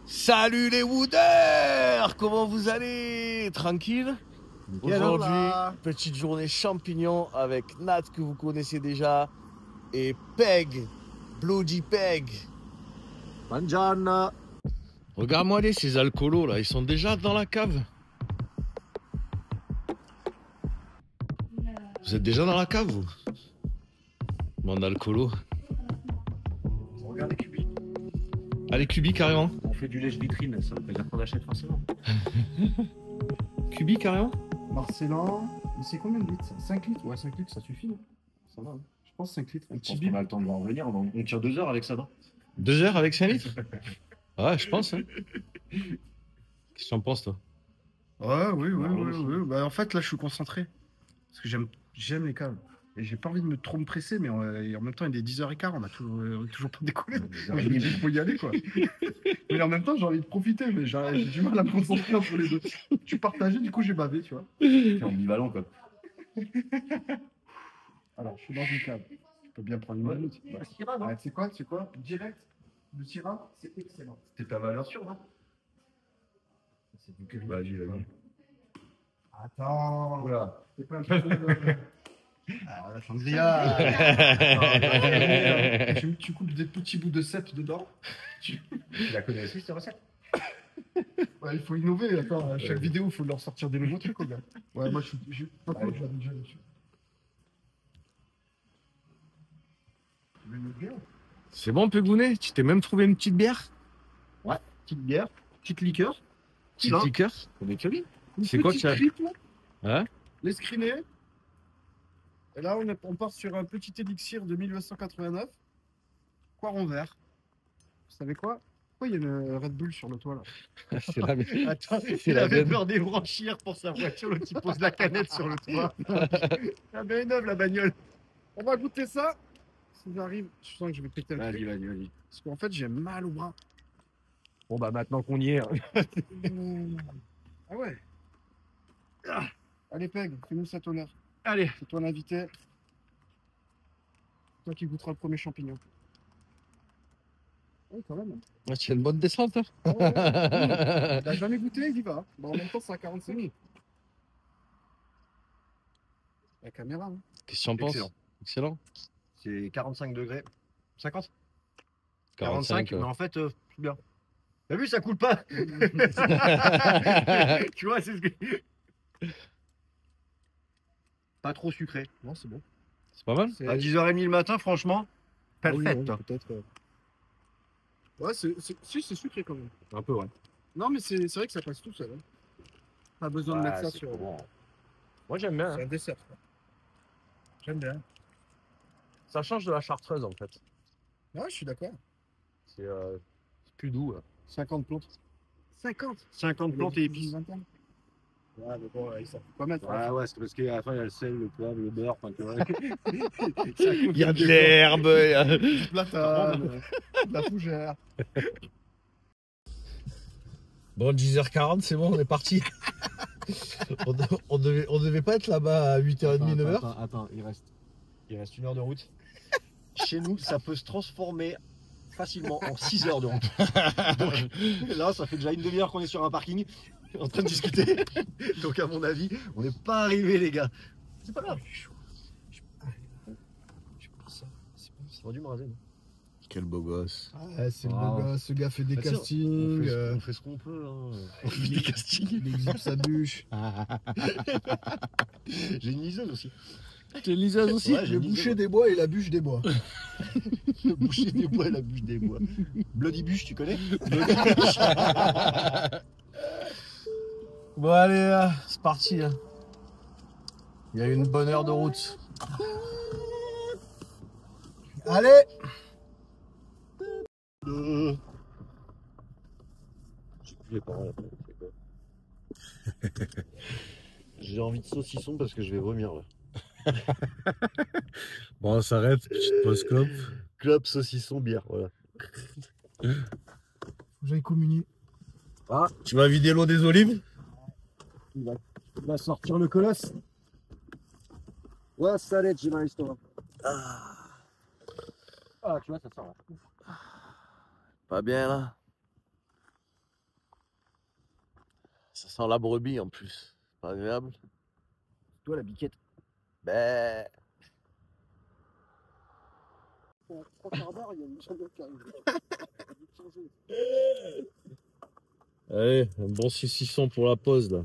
Salut les Wooders! Comment vous allez? Tranquille? Aujourd'hui, petite journée champignon avec Nat que vous connaissez déjà et Peg, Bloody Peg. Mangiana. Regarde-moi ces alcoolos là, ils sont déjà dans la cave. Vous êtes déjà dans la cave vous? Bande d'alcoolos. Regarde les cubis. Ah les cubis carrément? On fait du lèche-vitrine, ça veut dire qu'on achète forcément. Cubis carrément? Marcelin, mais c'est combien de litres ça? 5 litres? Ouais, 5 litres, ça suffit, non? Ça va, hein. Je pense 5 litres. Un petit bib. On a le temps de voir venir, on tire 2 heures avec ça, non? 2 heures avec 5 litres? Ouais, je pense. Hein. Qu'est-ce que tu en penses, toi? Ouais, oui. aussi. Bah, en fait, là, je suis concentré. Parce que j'aime les caves. Et j'ai pas envie de trop me presser, mais en même temps, il est 10h15, on a toujours pas décollé. Moi, je me dis qu'il faut y aller, quoi. Mais en même temps, j'ai envie de profiter, mais j'ai du mal à me concentrer entre les deux. Je suis partagé, du coup, j'ai bavé, tu vois. C'est ambivalent, quoi. Alors, je suis dans une cave. Je peux bien prendre une minute. Ouais, c'est quoi? Direct, le Syrah, c'est excellent. C'était ta valeur sûre, non? C'est du curry. Vas-y. Attends. Oula. C'est pas un peu de... Ah, la sangria. Tu coupes des petits bouts de cèpe dedans. Tu la connais aussi, cette recette? Ouais, il faut innover. Attends, à chaque vidéo, il faut leur sortir des nouveaux trucs, gars. Ouais, moi, je pas trop, je l'avais déjà dessus. Tu veux une autre bière? C'est bon, Pegounet? Tu t'es même trouvé une petite bière? Ouais, petite bière, petite liqueur. Petite liqueur? On est curry. C'est quoi que ça? Hein? Les screenés. Et là, on part sur un petit élixir de 1989. Poiron vert. Vous savez quoi? Pourquoi il y a une Red Bull sur le toit, là? C'est la même. Attends, C'est il la avait même. peur des branchières pour sa voiture, l'autre il pose la canette sur le toit. Ah ben neuve la bagnole. On va goûter ça. Si j'arrive, je sens que je vais péter le Vas-y, truc. vas-y. Parce qu'en fait, j'ai mal au bras. Bon bah maintenant qu'on y est. Ah ouais. Allez, Peg, fais-nous cet honneur. Allez. C'est toi l'invité. Toi qui goûteras le premier champignon. Oui, quand même. Ah, tu as une bonne descente, hein? Ah ouais, ouais. Il a jamais goûté, il y va. Bon, en même temps, c'est à 45. La caméra, hein. Qu'est-ce que tu en penses? Excellent. Excellent. C'est 45 degrés. 50? 45, mais en fait, c'est bien. T'as vu, ça coule pas. Tu vois, c'est ce que... Pas trop sucré. Non, c'est bon. C'est pas mal? C'est... À 10h30 le matin, franchement, Ah oui, parfait. ouais, peut-être. Ouais, si, c'est sucré quand même. Un peu, ouais. Non, mais c'est vrai que ça passe tout seul. Hein. Pas besoin de mettre ça sur. Bon. Moi, j'aime bien. C'est un dessert. Quoi. J'aime bien. Ça change de la chartreuse, en fait. Ouais, je suis d'accord. C'est plus doux. 50 plantes. 50 50 plantes et épices. Ouais, mais bon, ça faut pas mettre. Ouais, ouais, c'est parce qu'à la fin, il y a le sel, le poivre, le beurre. Enfin, tu vois. Il y a de l'herbe. Il y a... Du platane, de la fougère. Bon, 10h40, c'est bon, on est parti. on devait pas être là-bas à 8h30, 9h. Attends, il reste 1 heure de route. Chez nous, ça peut se transformer facilement en 6 heures de route. Donc là, ça fait déjà une demi-heure qu'on est sur un parking en train de discuter. Donc à mon avis, on n'est pas arrivé, les gars. C'est pas grave. C'est vendu me raser, non? Quel beau gosse. Ah, c'est le Ah. beau gars, ce gars fait des Bah, tiens, castings. on fait ce qu'on peut. Hein. On fait des castings. Il exhibe sa bûche. J'ai une liseuse aussi. T'es une liseuse aussi? Ouais, j'ai Le une boucher liseuse. des bois et la bûche des bois. Le boucher des bois et la bûche des bois. Bloody bûche, tu connais? Bon, allez, c'est parti. Hein. Il y a une bonne heure de route. Allez. J'ai envie de saucisson parce que je vais vomir là. Bon, on s'arrête, petite pause clope. Clope, saucisson, bière, voilà. Faut que j'aille communier. Tu vas vider l'eau des olives? Il va sortir le colosse. Ouais, ça l'est, j'ai ma histoire. Ah, tu vois, ça sort là. Pas bien là. Ça sent la brebis en plus. Pas agréable. Toi, la biquette. Ben. En 3/4 d'heure, il y a une chandelle qui arrive. Allez, un bon saucisson pour la pause là.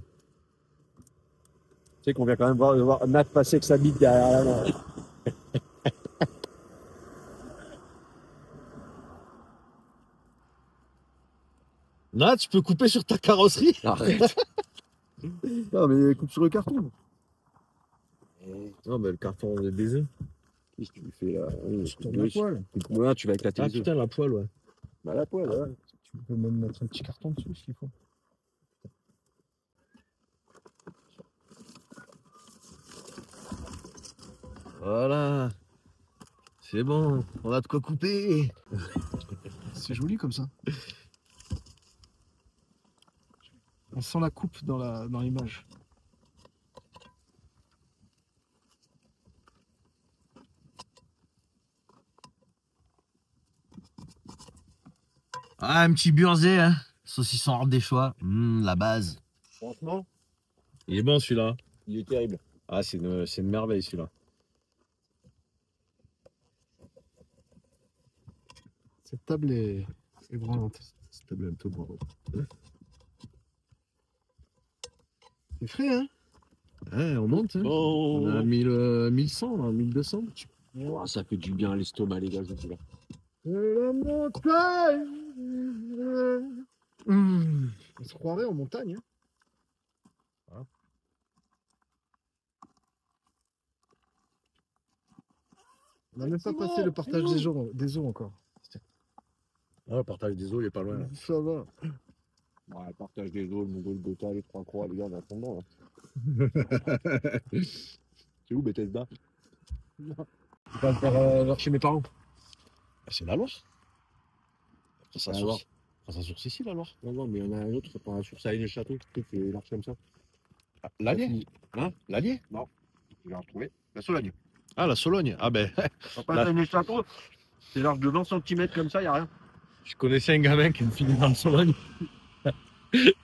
Tu sais qu'on vient quand même voir Nat passer avec sa bite derrière la main. Nat, tu peux couper sur ta carrosserie? Arrête. Non, mais coupe sur le carton. Non, mais le carton est baisé. Qu'est-ce que tu fais là? Tu tournes la poêle. Ouais, tu vas éclater Ah les œufs. putain, la poêle, ouais. Bah la poêle, ouais. Tu peux même mettre un petit carton dessus, s'il faut. Voilà. C'est bon, on a de quoi couper. C'est joli comme ça. On sent la coupe dans l'image. Ah, un petit burzé, hein. Saucisson ardéchois. La base. Franchement, Il est bon celui-là. il est terrible. Ah, c'est une merveille celui-là. Cette table est branlante. Cette table est un peu bon. C'est frais, hein? Ouais, on monte. Hein. Oh. On a 1100, là, 1200. Oh, ça fait du bien à l'estomac, les gars, je vous dis là. La montagne. On se croirait en montagne. Hein. Ah. On n'a même pas passé le partage des eaux encore. Ah, le partage des eaux, il est pas loin. Là. Ça va. Ouais, le partage des eaux, le Mongol Gotha, les Trois Croix, les gars, on est à fond dedans, là. C'est où Bethesda? On va faire chez mes parents. C'est la Loire. Ça La source. Loire. Ça source ici, la Loire. Non, non, mais il y en a un autre, par la source à Château, qui fait l'arche comme ça. Ah, L'Allier. Hein? L'Allier. Je vais la retrouver. La Sologne. Ah, la Sologne. Ah ben, On passe à Château, c'est l'arche de 20 cm comme ça, il n'y a rien. je connaissais un gamin qui me finit dans la Sologne.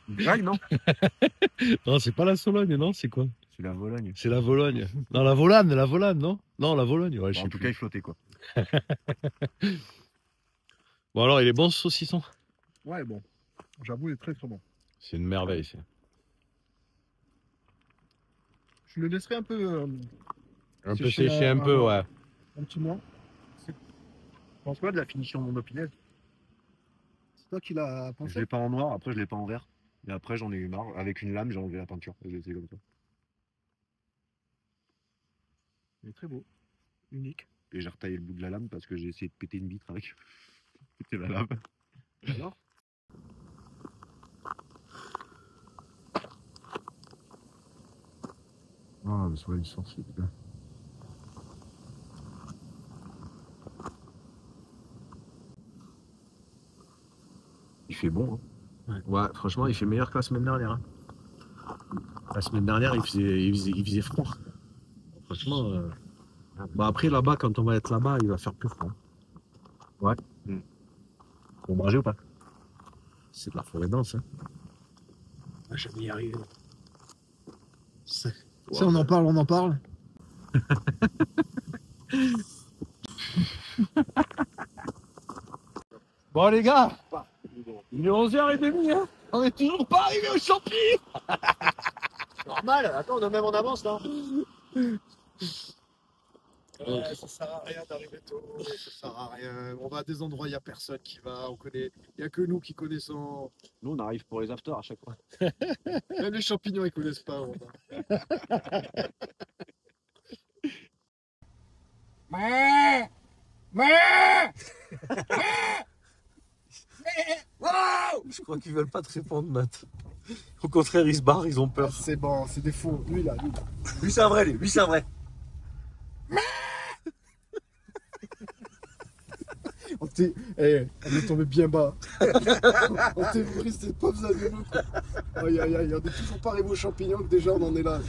Greg, non? Non, c'est pas la Sologne, non, c'est quoi? C'est la Vologne. C'est la Vologne. Non, la Volane, non? Non, la Vologne, ouais, je Bon, sais en tout plus. cas, il flottait, quoi. Bon, alors, il est bon ce saucisson? Ouais, bon. J'avoue, il est très très bon. C'est une merveille, c'est. Je le laisserai un peu. Un peu sécher séché, un peu, ouais. Un petit mois. Pense quoi de la finition de mon opinel? C'est toi qui l'as Je pensé. l'ai pas en noir, après je l'ai pas en vert. Et après j'en ai eu marre. Avec une lame, j'ai enlevé la peinture. Et j'ai essayé comme ça. Il est très beau. Unique. Et j'ai retaillé le bout de la lame parce que j'ai essayé de péter une vitre avec. Péter la lame. Alors Ah, le soleil sort, c'est bien. Il fait bon, Ouais. Ouais, franchement, il fait meilleur que la semaine dernière. Hein. La semaine dernière, il faisait froid. Franchement. Bah après, là-bas, quand on va être là-bas, il va faire plus froid. Ouais. Faut manger ou pas? C'est de la forêt dense. Hein. On va jamais y arriver. Ça, on en parle, on en parle. Bon, les gars, il est 11h30, hein. On est toujours pas arrivé au champi. Normal, attends, on est même en avance là. Ça sert à rien d'arriver tôt, ça sert à rien. On va à des endroits, il n'y a personne qui va, on connaît. Il n'y a que nous qui connaissons. Nous on arrive pour les afters à chaque fois. Même les champignons, ils connaissent pas. Je crois qu'ils veulent pas te répondre, Matt. Au contraire, ils se barrent, ils ont peur. C'est bon, c'est des faux. Lui là. Lui c'est un vrai, lui c'est un vrai. On est tombé bien bas. On t'est pris ces pauvres animaux. Aïe aïe aïe, on est toujours pas arrivé aux champignons que déjà on en est là.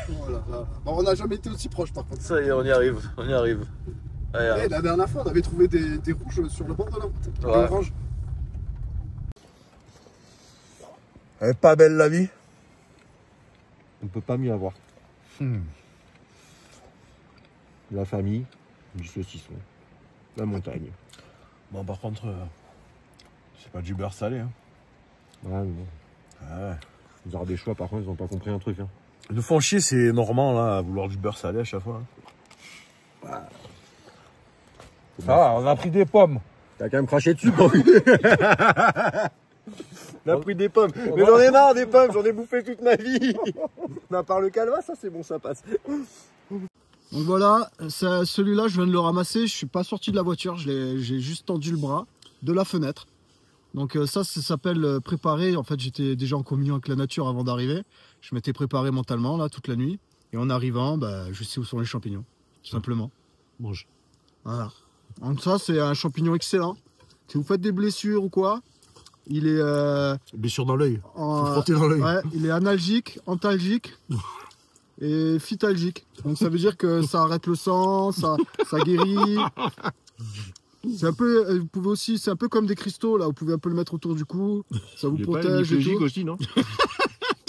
Oh là là. Bon, on n'a jamais été aussi proche par contre. Ça y est, on y arrive, on y arrive. Allez, La dernière fois, on avait trouvé des rouges sur le bord de la route. Des Ouais. oranges. Elle est pas belle la vie? On peut pas mieux avoir. La famille, du saucisson, la montagne. Bon, par contre, c'est pas du beurre salé. Hein. Ah non. Ah ouais. Les arts des choix, par contre, ils ont pas compris un truc. Hein. Ils nous font chier, c'est normand là, à vouloir du beurre salé à chaque fois. Hein. Ça va, on a pris des pommes. T'as quand même craché dessus, quoi. On a pris des pommes. Mais j'en ai marre des pommes, j'en ai bouffé toute ma vie. À part le calva, ça c'est bon, ça passe. Donc voilà, celui-là, je viens de le ramasser. Je suis pas sorti de la voiture, j'ai juste tendu le bras de la fenêtre. Donc ça s'appelle préparer. En fait, j'étais déjà en communion avec la nature avant d'arriver. Je m'étais préparé mentalement là toute la nuit. Et en arrivant, bah, je sais où sont les champignons, tout simplement. Mange. Voilà. Donc ça, c'est un champignon excellent. Si vous faites des blessures ou quoi, il est... Blessure dans l'œil. Faut frotter dans l'œil. Ouais, il est analgique, antalgique et phytalgique. Donc ça veut dire que ça arrête le sang, ça guérit. C'est un peu, vous pouvez aussi, c'est un peu comme des cristaux là. Vous pouvez un peu le mettre autour du cou, ça vous protège et tout. Aussi, non?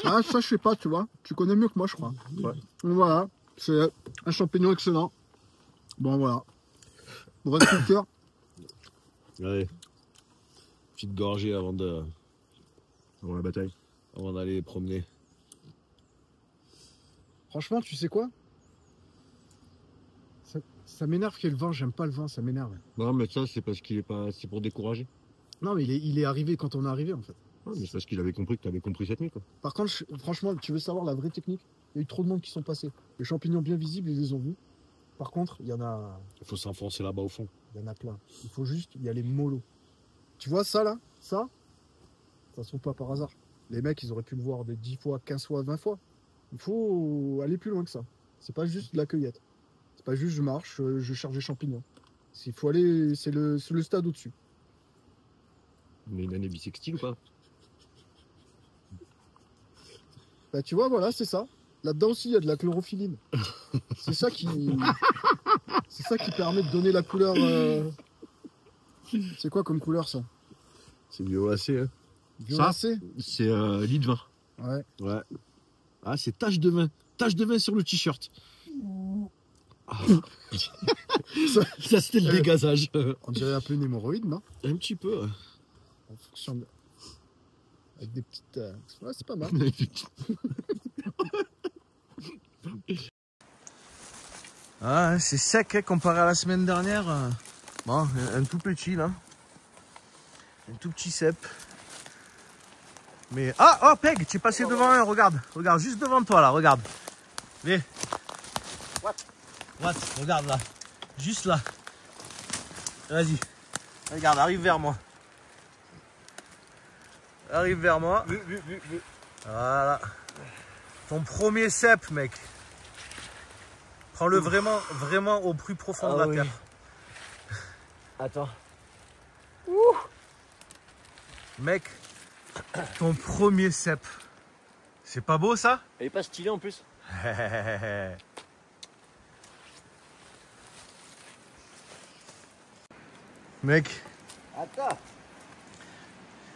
Ah ça je sais pas, tu vois. Tu connais mieux que moi je crois. Ouais. Donc voilà, c'est un champignon excellent. Bon voilà. Vous restez le cœur. Allez. Petite gorgée avant Avant la bataille. avant d'aller promener. Franchement, tu sais quoi? Ça m'énerve qu'il y ait le vent, j'aime pas le vent, ça m'énerve. Non, mais ça, c'est parce qu'il est pas. C'est pour décourager. Non, mais il est arrivé quand on est arrivé en fait. Ouais, mais c'est parce qu'il avait compris que tu avais compris cette nuit, quoi. Par contre, franchement, tu veux savoir la vraie technique? Il y a eu trop de monde qui sont passés. Les champignons bien visibles, ils les ont vus. Par contre, il y en a Il faut s'enfoncer là-bas au fond. plein. Il faut juste y aller mollo. Tu vois ça là? Ça se trouve pas par hasard. Les mecs, ils auraient pu le voir des 10 fois, 15 fois, 20 fois. Il faut aller plus loin que ça. C'est pas juste de la cueillette. C'est pas juste je marche, je cherche des champignons. Il faut aller, c'est le stade au-dessus. Mais une année bisextile ou pas? Bah tu vois, voilà, c'est ça. Là-dedans aussi, il y a de la chlorophylle. C'est ça qui permet de donner la couleur. C'est quoi comme couleur ça? C'est violacé, hein. Violacé? C'est lit de vin. Ouais. Ouais. Ah, c'est tache de vin. Tache de vin sur le t-shirt. Ah. Ça c'était le dégazage. On dirait un peu une hémorroïde, non? Un petit peu. Ouais. En fonction de... Avec des petites... Ouais, c'est pas mal. Ah, c'est sec hein, comparé à la semaine dernière. Bon, un tout petit là. Un tout petit cep. Mais... Ah, oh Peg, tu es passé devant un, regarde. Regarde, juste devant toi là, regarde. Viens. What? Regarde là. Juste là. Vas-y. Regarde, arrive vers moi. Arrive vers moi. Voilà. Ton premier cep, mec. Prends-le vraiment au plus profond de la terre. Attends. Mec, ton premier cep. C'est pas beau ça? Elle est pas stylée en plus. Mec, Attends.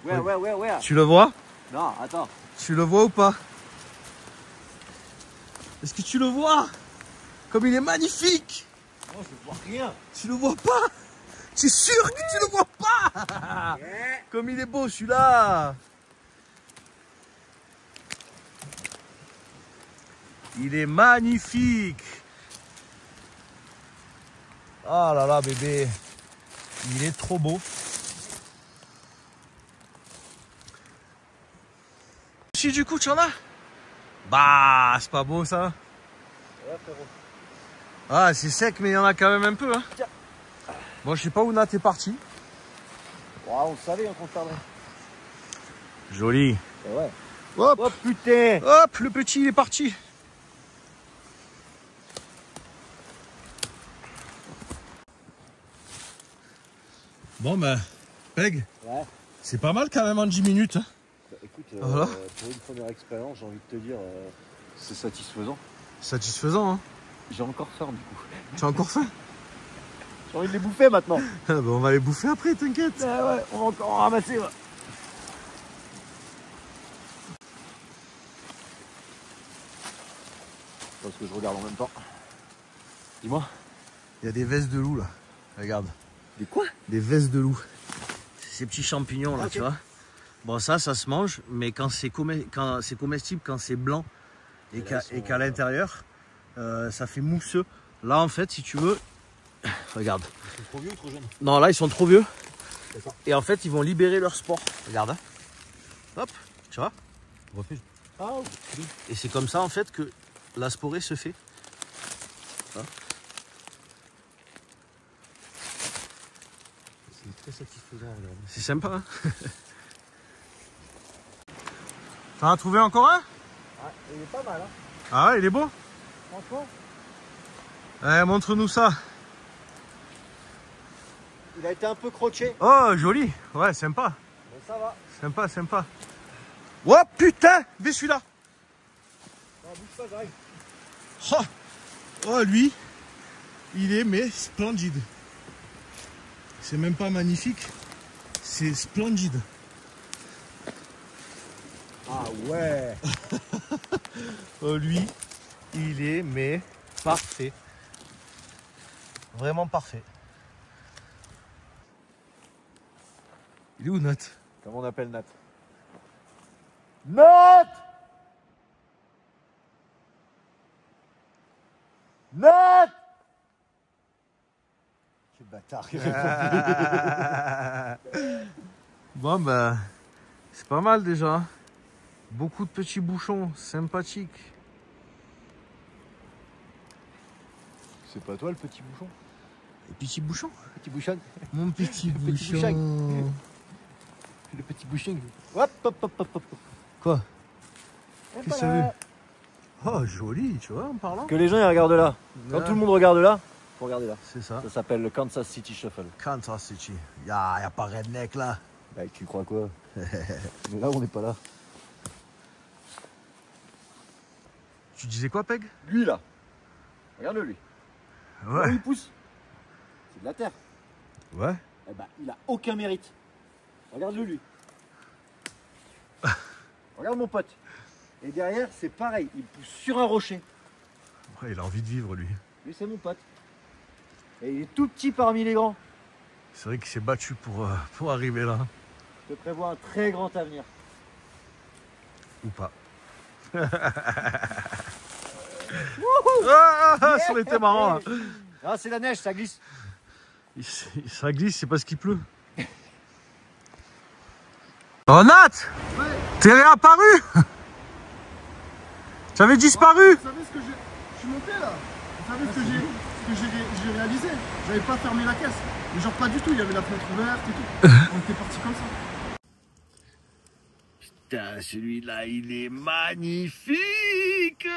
Ouais. tu le vois? Non, attends. Tu le vois ou pas? Est-ce que tu le vois? Comme il est magnifique! Non, je vois rien. Tu le vois pas? Tu es sûr que tu le vois pas? Comme il est beau celui-là! Il est magnifique! Oh là là bébé! Il est trop beau! Si du coup tu en as? Bah c'est pas beau ça? Ouais, frérot. Ah c'est sec mais il y en a quand même un peu hein. Tiens. Bon je sais pas où Nat est parti. On savait qu'on perdrait. Joli. Et ouais. Hop, Oh putain. hop, le petit il est parti. Bon ben, Peg, Ouais. c'est pas mal quand même en 10 minutes. Hein. Bah, écoute, Voilà. pour une première expérience, j'ai envie de te dire, c'est satisfaisant. Satisfaisant hein. J'ai encore faim du coup. Tu as encore faim? J'ai envie de les bouffer maintenant. Ah, ben, on va les bouffer après, t'inquiète. Ouais, on va encore en ramasser. Ouais. Parce que je regarde en même temps. Dis-moi. Il y a des vestes de loup là. Regarde. Des quoi? Des vestes de loup. Ces petits champignons là, okay. Tu vois. Bon, ça se mange, mais quand c'est comestible, quand c'est blanc et qu'à l'intérieur, ça fait mousseux. Là, en fait, si tu veux, regarde. Ils sont trop vieux ou trop jeunes? Non, là, ils sont trop vieux. Et en fait, ils vont libérer leur spore. Regarde. Hein. Hop, tu vois. Ah, oui. Et c'est comme ça, en fait, que la sporée se fait. Hein. C'est très satisfaisant, regarde. C'est sympa, hein. T'en as trouvé encore un? Ah, il est pas mal, hein. Ah ouais, il est beau? Franchement. Ouais, montre-nous ça. Il a été un peu croqué. Oh, joli. Ouais, sympa. Mais ça va. Sympa, sympa. Oh putain, mais celui-là. Non, bouge pas, j'arrive. Oh, lui, il est mais splendide. C'est même pas magnifique, c'est splendide. Ah ouais. Oh, lui, il est mais parfait. Vraiment parfait. Il est où, Nat? Comment on appelle Nat? Nat! Nat! Quel bâtard. Bon, ben, c'est pas mal déjà. Beaucoup de petits bouchons, sympathiques. C'est pas toi le petit bouchon? Le petit bouchon? Petit bouchon. Mon petit petit bouchon. Le petit bouchon. Hop, hop, hop, hop, hop. Quoi? Et Qu'est-ce que voilà. ça veut? Oh, joli, tu vois, en parlant. Que les gens ils regardent là. Quand tout le monde regarde là, faut regarder là. C'est ça. Ça s'appelle le Kansas City Shuffle. Kansas City. Y a pas Redneck là. Bah, tu crois quoi? Mais là, on n'est pas là. Tu disais quoi, Peg? Lui là. Regarde-le lui. Là où Ouais. il pousse. C'est de la terre. Ouais. Eh ben, il a aucun mérite. Regarde-le lui. Regarde mon pote. Et derrière, c'est pareil. Il pousse sur un rocher. Ouais, il a envie de vivre, lui. Lui, c'est mon pote. Et il est tout petit parmi les grands. C'est vrai qu'il s'est battu pour arriver là. Je te prévois un très grand avenir. Ou pas. Ah, ça aurait été marrant. Hein. Ah, c'est la neige, ça glisse. Ça glisse, c'est parce qu'il pleut. Oh Nat, Ouais. t'es réapparu. Tu avais disparu. Vous savez ce que je suis monté là? Vous savez ce que j'ai réalisé? J'avais pas fermé la caisse. Mais genre pas du tout, il y avait la fenêtre ouverte et tout. On était parti comme ça. Putain, celui-là, il est magnifique.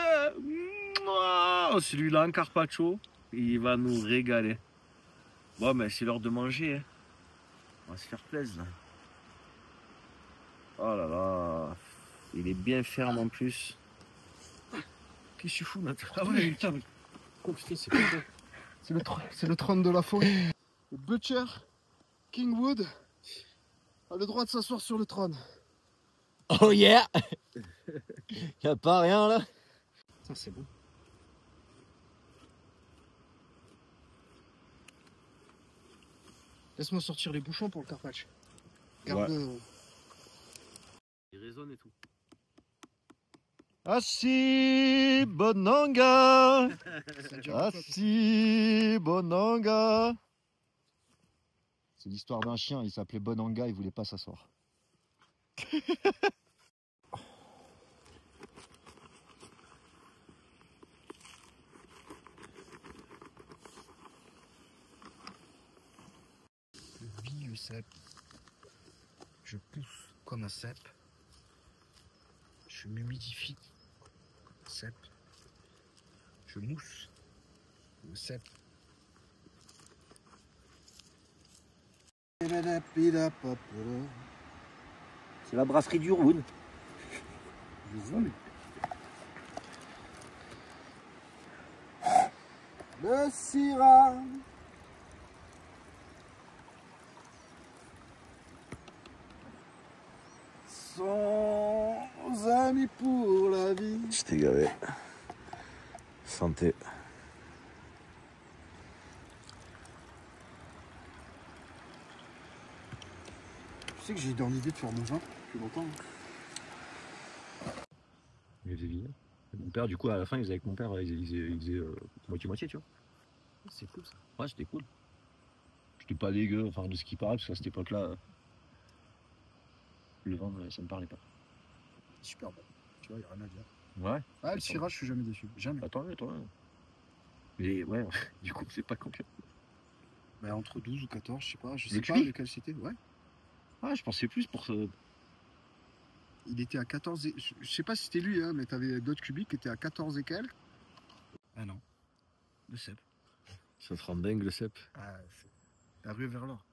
Mouah, celui-là en carpaccio, il va nous régaler. Bon, mais c'est l'heure de manger. Hein. On va se faire plaisir. Là. Oh là là, il est bien ferme en plus. Qu'est-ce que tu fous, Nathan? Ah ouais, putain, oh, putain, c'est pas ça. C'est le trône de la forêt. Le Butcher Kingwood a le droit de s'asseoir sur le trône. Oh yeah. Y a pas rien là. Ça c'est bon. Laisse-moi sortir les bouchons pour le carpaccio. Garde. Ouais. Il résonne et tout. Assi Bonanga. Assi Bonanga. C'est l'histoire d'un chien, il s'appelait Bonanga, il voulait pas s'asseoir. Je vis le cep. Je pousse comme un cep. Je m'humidifie. Cep. Je mousse. Le cep. C'est la brasserie du Rhône. Le Syrah. Sans amis pour la vie. Je t'ai gavé. Santé. Tu sais que j'ai eu dans l'idée de faire mon vin depuis longtemps. Il faisait vivre. Mon père, du coup, à la fin, il faisait avec mon père, il faisait moitié-moitié, tu vois. C'est cool ça. Ouais, c'était cool. C'était pas dégueu, enfin, de ce qui paraît, parce qu'à cette époque-là, le vin, ça me parlait pas. Super bon. Tu vois, il n'y a rien à dire. Ouais. Ah, le Syrah, je suis jamais déçu. Jamais. Attends, toi. Mais ouais, du coup, c'est pas combien. Mais entre 12 ou 14, je sais pas. Je Le sais pas cubi lequel c'était. Ouais. Ah, je pensais plus pour ce. Il était à 14 et... Je sais pas si c'était lui, hein, mais t'avais d'autres cubiques qui étaient à 14 et quelques. Ah non. Le cep. Ça te rend dingue le cep. Ah, c'est la rue vers l'or.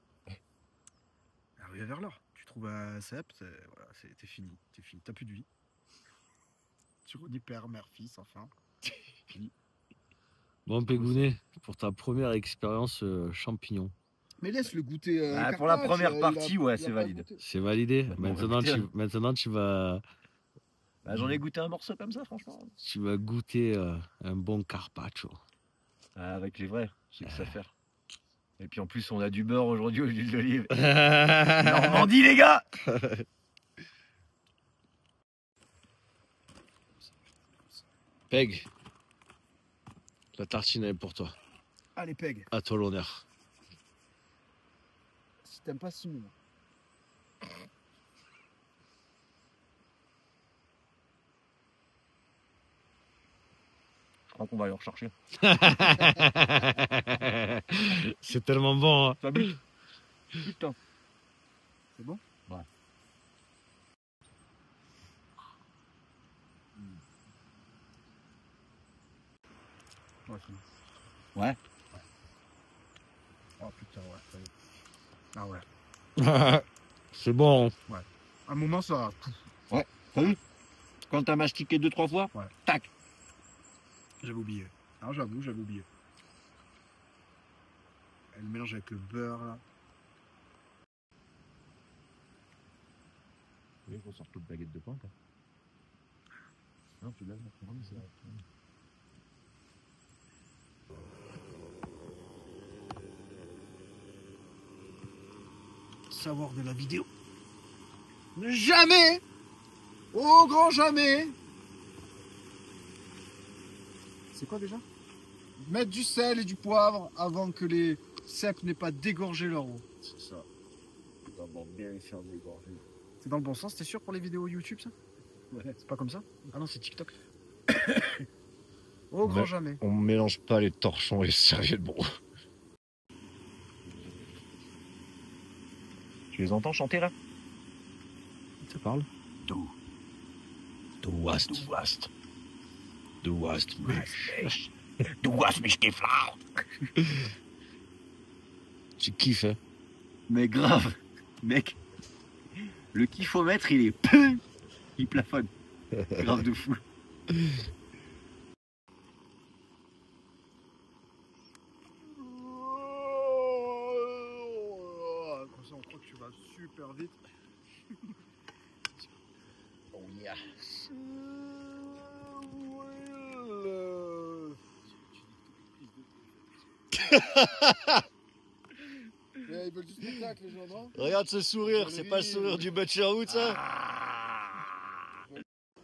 La rue vers l'or. Tu trouves un cep, voilà, t'es fini. T'es fini. T'as plus de vie. Tu redis père, mère, fils, enfin. Fini. Bon, Pégounet, pour ta première expérience champignon. Mais laisse le goûter. Pour la Carpathe, première il a- partie, ouais, il a c'est pas valide. goûté. C'est validé. Bon, Maintenant, tu vas Bah, j'en ai goûté un morceau comme ça, franchement. goûter un bon carpaccio. Ah, avec les vrais, c'est que ça faire. Et puis en plus, on a du beurre aujourd'hui au l'huile d'olive. Normandie. Normandie, les gars! Peg, la tartine elle est pour toi. Allez, Peg. À toi l'honneur. Si t'aimes pas Simon. Je crois qu'on va aller rechercher. C'est tellement bon. Hein. Ça bute. Putain. C'est bon? Ouais. Ouais, c'est bon. Ouais. Oh putain, ouais. Ça y est. Ah ouais. C'est bon. Hein. À un moment, ça. T'as vu? Quand t'as mastiqué 2-3 fois, Ouais. tac. J'avais oublié. Alors j'avoue, j'avais oublié. Et le mélange avec le beurre là. Oui, on sort toute baguette de pain, quoi. Non, tu l'as, c'est là. Savoir de la vidéo. Ne jamais, au grand jamais. C'est quoi déjà? Mettre du sel et du poivre avant que les cèpes n'aient pas dégorgé leur eau. C'est ça. D'abord bien les faire dégorger. C'est dans le bon sens, t'es sûr pour les vidéos YouTube ça? Ouais. C'est pas comme ça? Ah non, c'est TikTok. Au grand Ouais. jamais. On mélange pas les torchons et les serviettes, bon. Tu les entends chanter là? Ça parle? Du hast mich geflaut. Tu kiffes, hein? Mais grave, mec. Le kiffomètre, il est il plafonne. Grave de fou. Comme ça, on croit que tu vas super vite. Oh yeah. Mais ils veulent du spectacle, les gens, non? Regarde ce sourire, c'est pas le sourire du Butcherwood ça?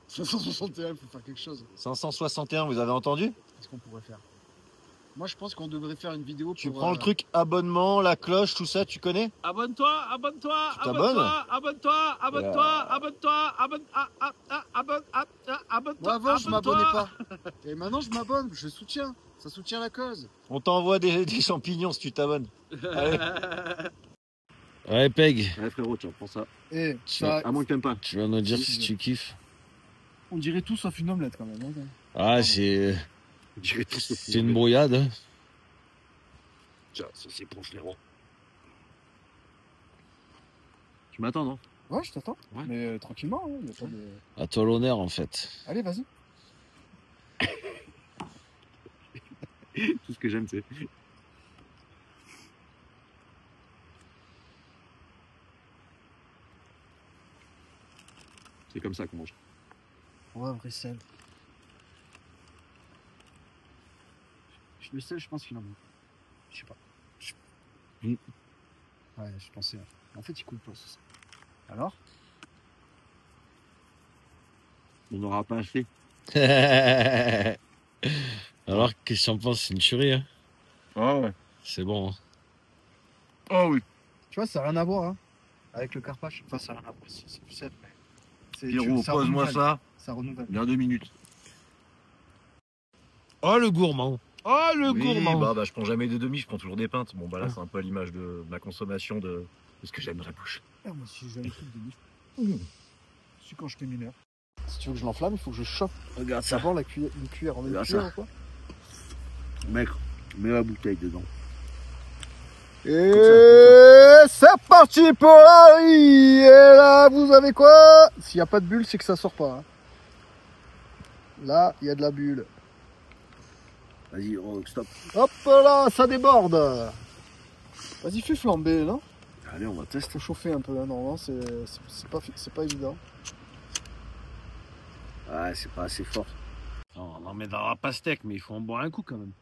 561, il faut faire quelque chose. 561, vous avez entendu? Qu'est-ce qu'on pourrait faire? Moi, je pense qu'on devrait faire une vidéo Tu pour, prends le truc abonnement, la cloche, tout ça, tu connais? Abonne-toi, abonne-toi, Tu t'abonnes? abonne-toi, abonne-toi, abonne-toi, abonne-toi, abonne-toi. Moi, avant, je m'abonnais pas. Et maintenant, je m'abonne, je soutiens. Ça soutient la cause. On t'envoie des champignons si tu t'abonnes. Allez. Ouais, Peg, Ouais, frérot, tiens, prends ça. Et À moins que t'aimes pas. tu vas nous dire si tu kiffes. on dirait tout sauf une omelette quand même. Hein. Ah, c'est Je dirais tout sauf c'est une brouillade. Hein. Tiens, ça c'est pour frérot. Tu m'attends, non? Ouais, je t'attends. Ouais. Mais tranquillement, hein, y a pas de... À toi l'honneur en fait. Allez, vas-y. Tout ce que j'aime, c'est. C'est comme ça qu'on mange. Ouais, vrai sel. Le sel, je pense qu'il en manque. Je sais pas. Ouais, je pensais. En fait, il coule pas, c'est ça. Alors? On n'aura pas assez. Alors, qu'est-ce que tu en penses? C'est une tuerie, hein? Ah ouais. C'est bon, hein? Oh oui. Tu vois, ça n'a rien à voir hein, avec le carpaccio. Enfin, ça n'a rien à voir. C'est du sel. Pierrot, pose-moi ça. Ça renouvelle. Bien 2 minutes. Oh, le gourmand! Oh, le Oui, gourmand! bah, je prends jamais des demi, je prends toujours des pintes. Bon, bah là, c'est un peu à l'image de ma consommation de ce que j'aime dans la bouche. Ah, moi, si j'ai un truc de bif. C'est quand je fais mineur. Si tu veux que je l'enflamme, il faut que je chauffe. Regarde ça. D'abord la cuillère. Une cuillère. On met une Regarde cuillère ça. ou quoi? Mec, mets la bouteille dedans. Et c'est parti pour la vie. Et là, vous avez quoi? S'il n'y a pas de bulle, c'est que ça sort pas. Hein. Là, il y a de la bulle. Vas-y, stop. Hop là, ça déborde. Vas-y, fais flamber, là. Allez, on va tester. Faut chauffer un peu, hein. Normalement, c'est pas évident. Ouais, c'est pas assez fort. On en met dans la pastèque, mais il faut en boire un coup quand même.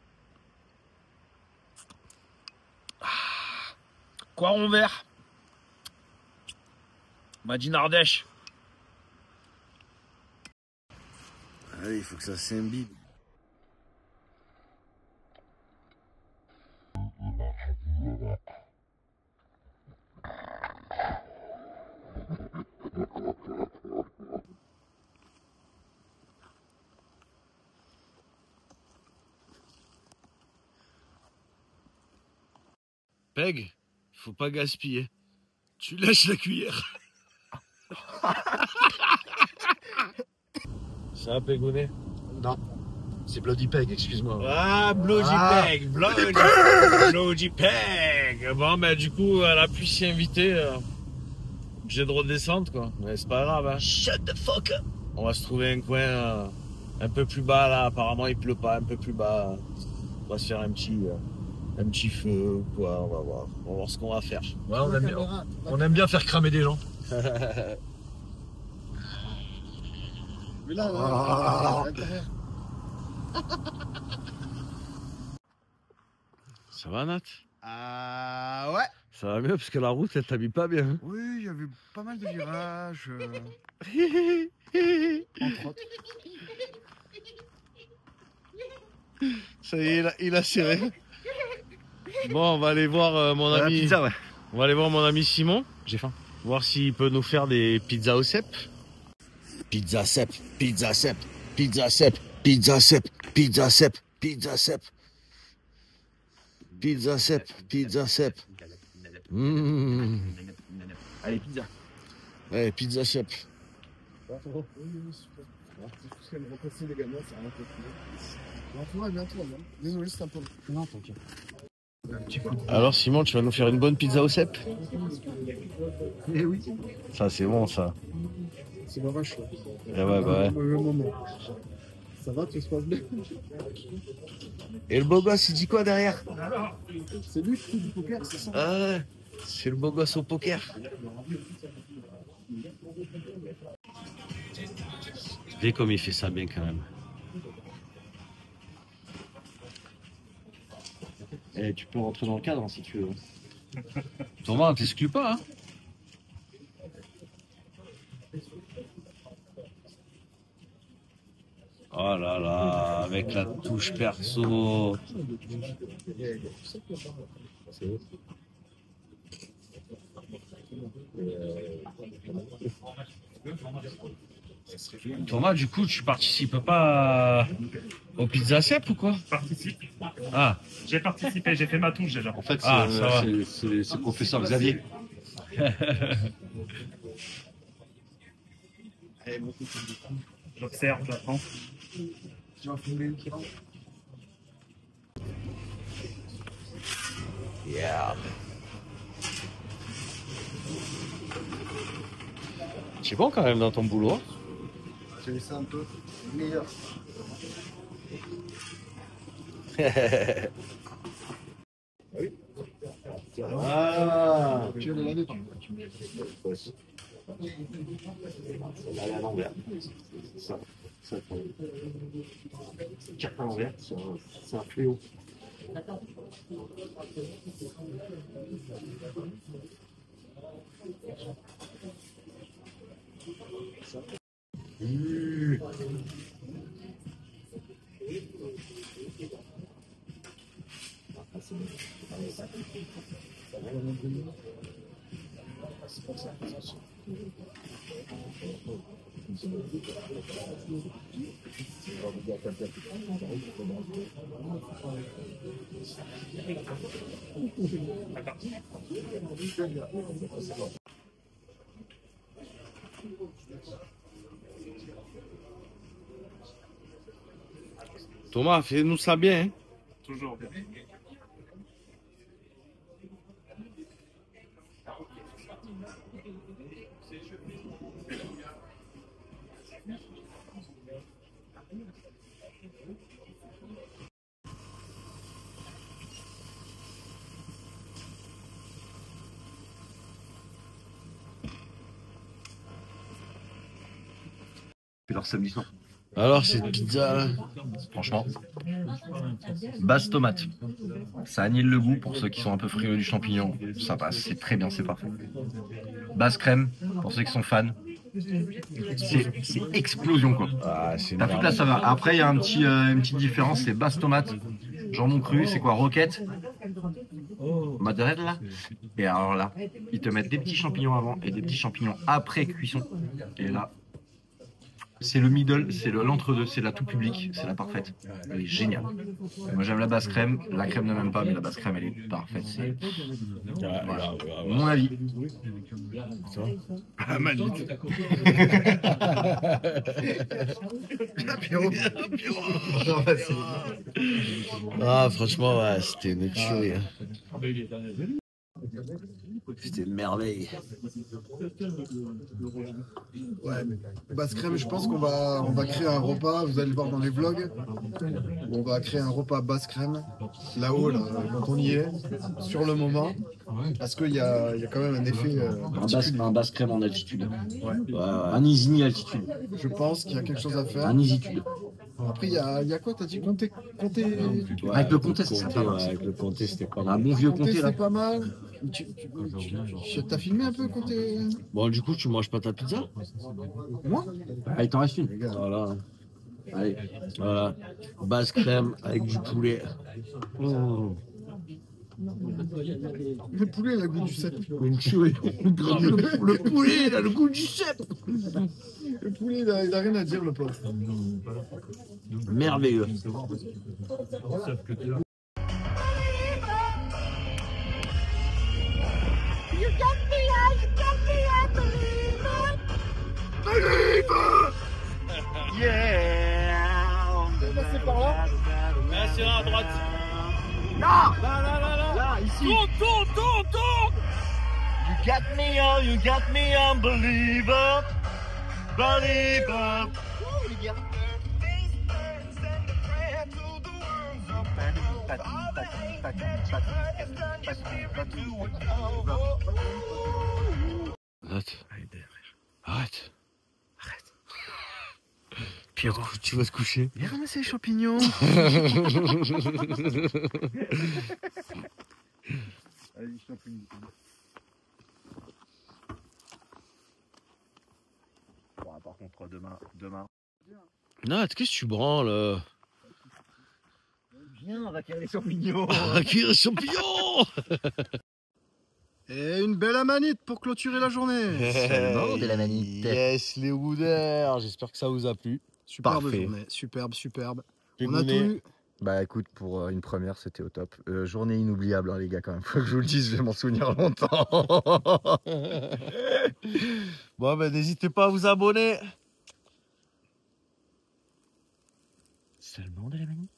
Coiron vert. Madine Ardèche. Allez, il faut que ça s'imbibe. Peg, faut pas gaspiller. Tu lèches la cuillère. Ça va, Pegounet? Non, c'est Bloody Peg, excuse-moi. Ah, Bloody Peg, Bloody Peg. Bon, bah du coup, elle a pu s'y inviter. J'ai de redescendre, quoi. Mais c'est pas grave, hein. Shut the fuck up. On va se trouver un coin un peu plus bas, là. Apparemment, il pleut pas, un peu plus bas. On va se faire un petit feu, quoi. On va voir ce qu'on va faire. Ouais, on aime bien faire cramer des gens. Mais là, Ça va, Nat? Ah ouais. Ça va mieux parce que la route, elle t'habille pas bien. Hein. Oui, il y avait pas mal de virages. Entre autres. Ça y est, il a serré. Bon, on va aller voir mon ami. Pizza, ouais. On va aller voir mon ami Simon. J'ai faim. Voir s'il peut nous faire des pizzas au cèpe. Pizza cep, pizza cep, pizza cep, pizza cep, pizza cep, pizza cep. Pizza cep, pizza cep. Allez, pizza. Ouais, pizza cep. Désolé, c'est un peu. Non, t'inquiète. Alors Simon, tu vas nous faire une bonne pizza au cèpe? Eh oui, Ça, c'est bon, ça. c'est ma vache. Eh ouais, bah ouais. Mauvais moment. Ça va, tout se passe bien? Et le beau gosse, il dit quoi derrière? C'est lui qui fait du poker, c'est ça? Ah, c'est le beau gosse au poker. Dès comme il fait ça bien quand même. Eh, tu peux rentrer dans le cadre hein, si tu veux. Thomas, t'exclus pas, hein? Oh là là, avec la touche perso. Thomas, du coup, tu participes pas au Pizza Cep ou quoi? Participe. Ah, J'ai participé, j'ai fait ma touche déjà. En fait, Ah, ça va. c'est le professeur Xavier. J'observe, j'apprends. yeah. C'est bon quand même dans ton boulot. J'ai laissé un peu meilleur. Ah, Tu vas aller Aller à l'envers. Ça. Carte à l'envers, c'est un fléau. Thomas, fais-nous ça bien. Hein. Toujours bien. C'est leur samedi soir. Alors, cette pizza là. Franchement, base tomate. Ça annule le goût pour ceux qui sont un peu frileux du champignon. Ça passe, c'est très bien, c'est parfait. Base crème, pour ceux qui sont fans. C'est explosion quoi. Ah, c'est T'as toute la saveur. Après, il y a une petite différence, c'est base tomate, jambon cru, c'est quoi, roquette, mozzarella. Et alors là, ils te mettent des petits champignons avant et des petits champignons après cuisson. Et là, c'est le middle, c'est l'entre-deux, c'est la tout public, c'est la parfaite. Elle est géniale. Moi j'aime la base crème, la crème ne m'aime pas, mais la base crème elle est parfaite. C'est voilà. Mon avis. Ah, magnifique. Ah, franchement, ouais, c'était une tuerie. Hein. C'était une merveille. Ouais, basse crème, je pense qu'on va créer un repas, vous allez le voir dans les vlogs, où on va créer un repas basse crème, là-haut, là, quand on y est, sur le moment, parce qu'il y a quand même un effet Un basse crème en altitude. Ouais. Un easy altitude. Je pense qu'il y a quelque chose à faire. Un easytude. Après, il y a quoi, t'as dit comté Avec le comté, c'est sympa. Avec le comté, c'était pas mal. Un bon vieux comté, comté là. c'est pas mal. T'as filmé un peu comté? Bon, du coup, tu manges pas ta pizza? Moi? Ah, il t'en reste une. Voilà. Allez. Voilà. Base crème avec du poulet. Oh. Le poulet, il a le goût du cèpe. Une tuerie. Le poulet, il a le goût du cèpe. Le poulet, il a rien à dire, le pauvre. Merveilleux. C'est par là? C'est à droite. Là, ici. Tourne. You got me, unbeliever. Believer. Arrête. Pierre, tu vas te coucher. Viens ramasser les champignons. Allez, je t'en prie. Bon, par contre, demain. Nat, qu'est-ce que tu branles? Viens, on va cuire les champignons. Cuire les champignons. Et une belle amanite pour clôturer la journée. Seulement de la manite. Yes, les wooders. J'espère que ça vous a plu. Superbe Parfait. journée, superbe. On a Pégounet. tout eu. Bah écoute, pour une première, c'était au top. Journée inoubliable, hein, les gars, quand même. Faut que je vous le dise, je vais m'en souvenir longtemps. Bon, ben n'hésitez pas à vous abonner. Seulement de la manite.